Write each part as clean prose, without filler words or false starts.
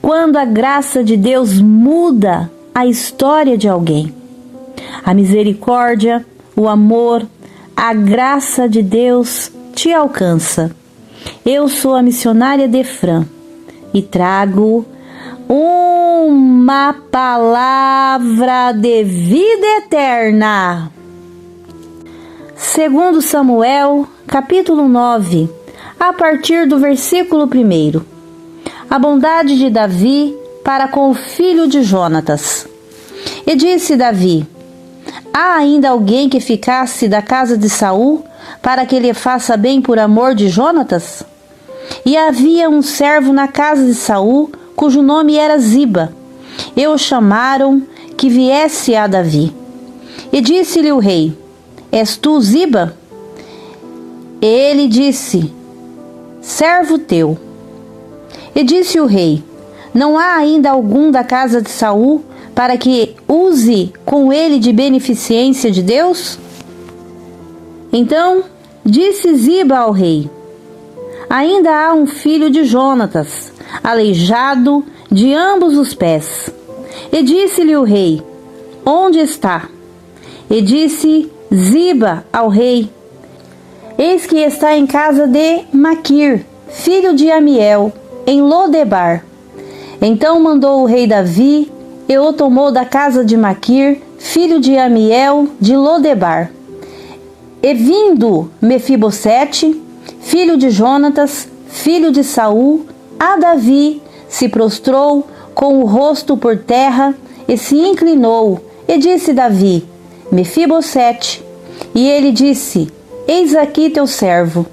Quando a graça de Deus muda a história de alguém. A misericórdia, o amor, a graça de Deus te alcança. Eu sou a missionária Defran e trago uma palavra de vida eterna. Segundo Samuel, capítulo 9, a partir do versículo 1. A bondade de Davi para com o filho de Jonatas. E disse Davi: há ainda alguém que ficasse da casa de Saul, para que lhe faça bem por amor de Jonatas? E havia um servo na casa de Saul, cujo nome era Ziba. E o chamaram que viesse a Davi. E disse-lhe o rei: és tu Ziba? Ele disse: servo teu. E disse o rei: não há ainda algum da casa de Saul, para que use com ele de beneficência de Deus? Então disse Ziba ao rei: ainda há um filho de Jonatas, aleijado de ambos os pés. E disse-lhe o rei: onde está? E disse Ziba ao rei: eis que está em casa de Maquir, filho de Amiel, em Lodebar. Então mandou o rei Davi, e o tomou da casa de Maquir, filho de Amiel, de Lodebar. E vindo Mefibosete, filho de Jonatas, filho de Saul, a Davi, se prostrou com o rosto por terra e se inclinou, e disse Davi: Mefibosete. E ele disse: eis aqui teu servo.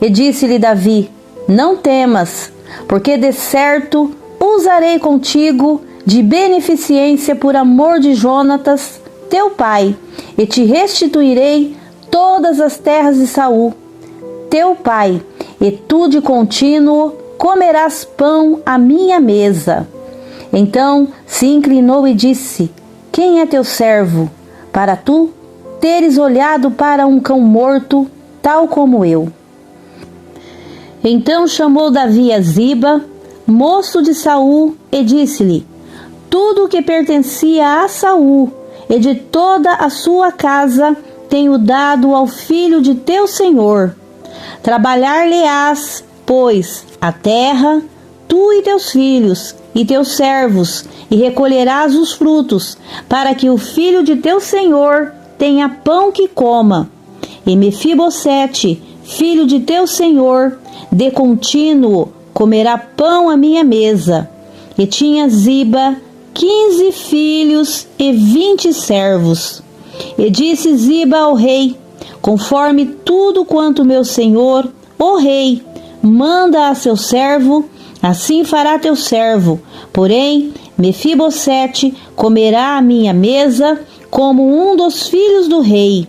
E disse-lhe Davi: não temas, porque de certo usarei contigo de beneficência por amor de Jonatas, teu pai, e te restituirei todas as terras de Saul, teu pai, e tu de contínuo comerás pão à minha mesa. Então se inclinou e disse: quem é teu servo, para tu teres olhado para um cão morto, tal como eu? Então chamou Davi a Ziba, moço de Saul, e disse-lhe: tudo o que pertencia a Saul e de toda a sua casa tenho dado ao filho de teu senhor. Trabalhar-lhe-ás, pois, a terra, tu e teus filhos e teus servos, e recolherás os frutos, para que o filho de teu senhor tenha pão que coma. E Mefibosete, filho de teu senhor, de contínuo comerá pão à minha mesa. E tinha Ziba 15 filhos e 20 servos. E disse Ziba ao rei: conforme tudo quanto meu senhor, o rei, manda a seu servo, assim fará teu servo. Porém, Mefibosete comerá à minha mesa como um dos filhos do rei.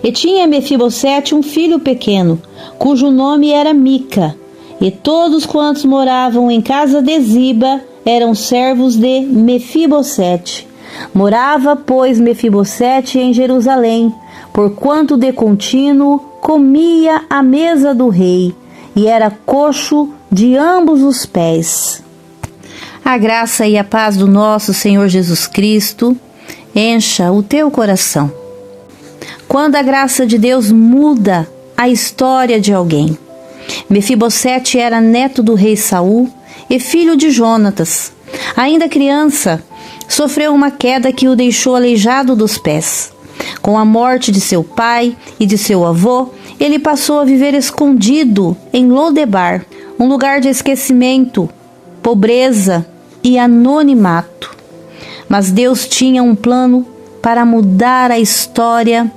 E tinha Mefibosete um filho pequeno, cujo nome era Mica. E todos quantos moravam em casa de Ziba eram servos de Mefibosete. Morava, pois, Mefibosete em Jerusalém, porquanto de contínuo comia à mesa do rei, e era coxo de ambos os pés. A graça e a paz do nosso Senhor Jesus Cristo encha o teu coração. Quando a graça de Deus muda a história de alguém. Mefibosete era neto do rei Saul e filho de Jonatas. Ainda criança, sofreu uma queda que o deixou aleijado dos pés. Com a morte de seu pai e de seu avô, ele passou a viver escondido em Lodebar, um lugar de esquecimento, pobreza e anonimato. Mas Deus tinha um plano para mudar a história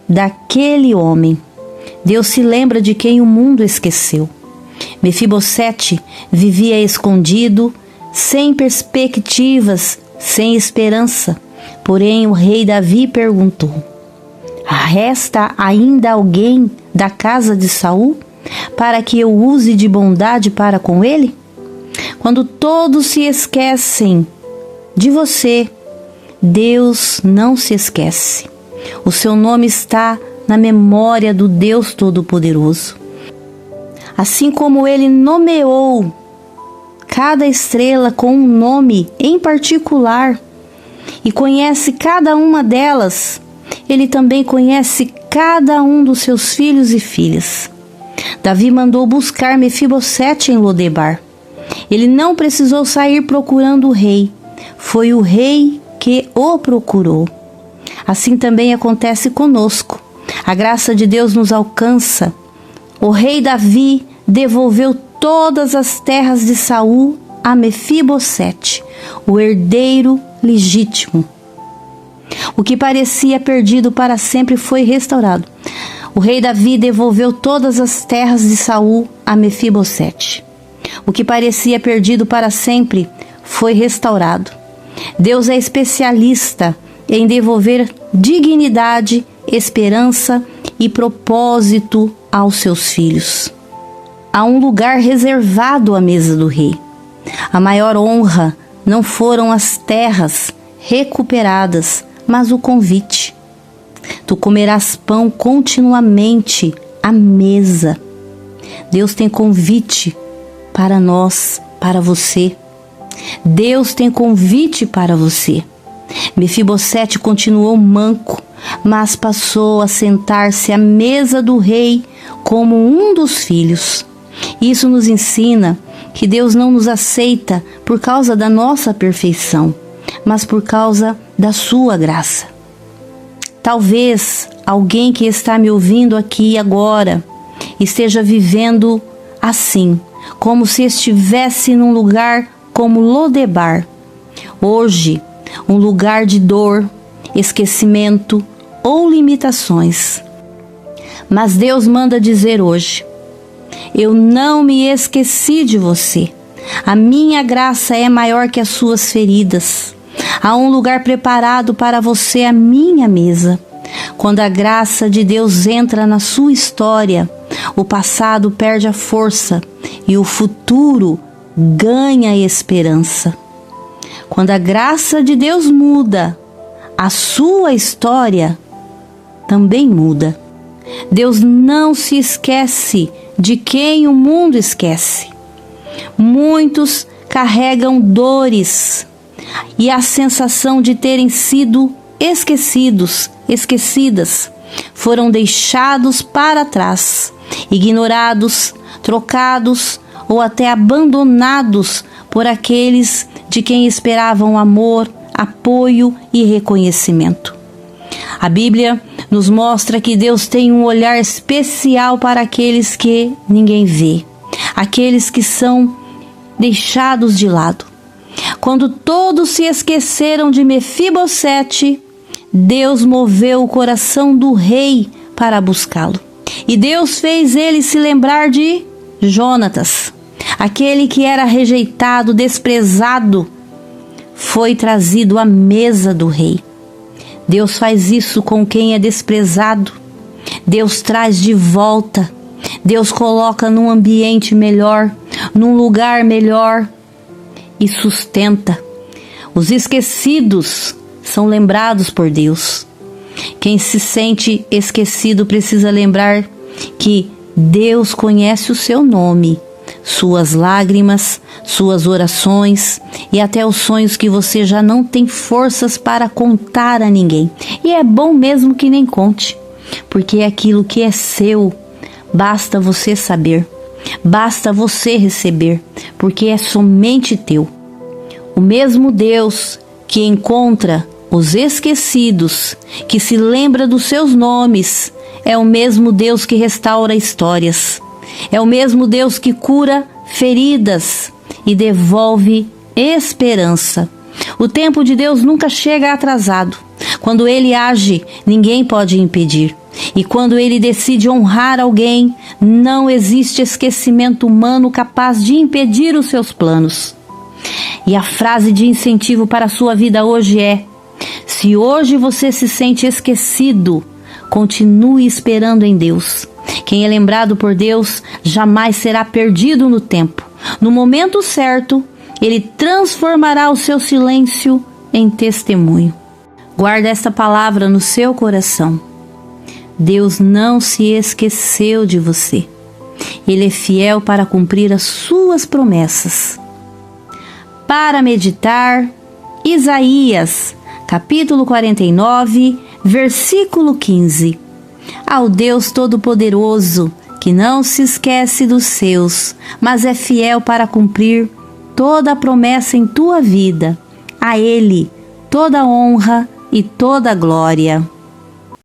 daquele homem. Deus se lembra de quem o mundo esqueceu. Mefibosete vivia escondido, sem perspectivas, sem esperança. Porém, o rei Davi perguntou: resta ainda alguém da casa de Saul, para que eu use de bondade para com ele? Quando todos se esquecem de você, Deus não se esquece. O seu nome está na memória do Deus Todo-Poderoso. Assim como ele nomeou cada estrela com um nome em particular e conhece cada uma delas. Ele também conhece cada um dos seus filhos e filhas. Davi mandou buscar Mefibosete em Lodebar. Ele não precisou sair procurando o rei. Foi o rei que o procurou. Assim também acontece conosco. A graça de Deus nos alcança. O rei Davi devolveu todas as terras de Saul a Mefibosete, o herdeiro legítimo. O que parecia perdido para sempre foi restaurado. O rei Davi devolveu todas as terras de Saul a Mefibosete. O que parecia perdido para sempre foi restaurado. Deus é especialista em devolver dignidade, esperança e propósito aos seus filhos. Há um lugar reservado à mesa do rei. A maior honra não foram as terras recuperadas, mas o convite. Tu comerás pão continuamente à mesa. Deus tem convite para nós, para você. Deus tem convite para você. Mefibosete continuou manco, mas passou a sentar-se à mesa do rei como um dos filhos. Isso nos ensina que Deus não nos aceita por causa da nossa perfeição, mas por causa da sua graça. Talvez alguém que está me ouvindo aqui agora esteja vivendo assim, como se estivesse num lugar como Lodebar. Hoje, um lugar de dor, esquecimento ou limitações. Mas Deus manda dizer hoje: eu não me esqueci de você. A minha graça é maior que as suas feridas. Há um lugar preparado para você à minha mesa. Quando a graça de Deus entra na sua história, o passado perde a força e o futuro ganha esperança. Quando a graça de Deus muda, a sua história também muda. Deus não se esquece de quem o mundo esquece. Muitos carregam dores e a sensação de terem sido esquecidas, foram deixados para trás, ignorados, trocados ou até abandonados por aqueles de quem esperavam amor, apoio e reconhecimento. A Bíblia nos mostra que Deus tem um olhar especial para aqueles que ninguém vê, aqueles que são deixados de lado. Quando todos se esqueceram de Mefibosete, Deus moveu o coração do rei para buscá-lo. E Deus fez ele se lembrar de Jonatas, aquele que era rejeitado, desprezado, foi trazido à mesa do rei. Deus faz isso com quem é desprezado. Deus traz de volta. Deus coloca num ambiente melhor, num lugar melhor e sustenta. Os esquecidos são lembrados por Deus. Quem se sente esquecido precisa lembrar que Deus conhece o seu nome, suas lágrimas, suas orações e até os sonhos que você já não tem forças para contar a ninguém. E é bom mesmo que nem conte, porque aquilo que é seu, basta você saber, basta você receber, porque é somente teu. O mesmo Deus que encontra os esquecidos, que se lembra dos seus nomes, é o mesmo Deus que restaura histórias. É o mesmo Deus que cura feridas e devolve esperança. O tempo de Deus nunca chega atrasado. Quando Ele age, ninguém pode impedir. E quando Ele decide honrar alguém, não existe esquecimento humano capaz de impedir os seus planos. E a frase de incentivo para a sua vida hoje é: se hoje você se sente esquecido, continue esperando em Deus. Quem é lembrado por Deus jamais será perdido no tempo. No momento certo, Ele transformará o seu silêncio em testemunho. Guarda esta palavra no seu coração. Deus não se esqueceu de você. Ele é fiel para cumprir as suas promessas. para meditar, Isaías, capítulo 49, versículo 15. Ao Deus Todo-Poderoso, que não se esquece dos seus, mas é fiel para cumprir toda a promessa em tua vida. A Ele toda honra e toda glória.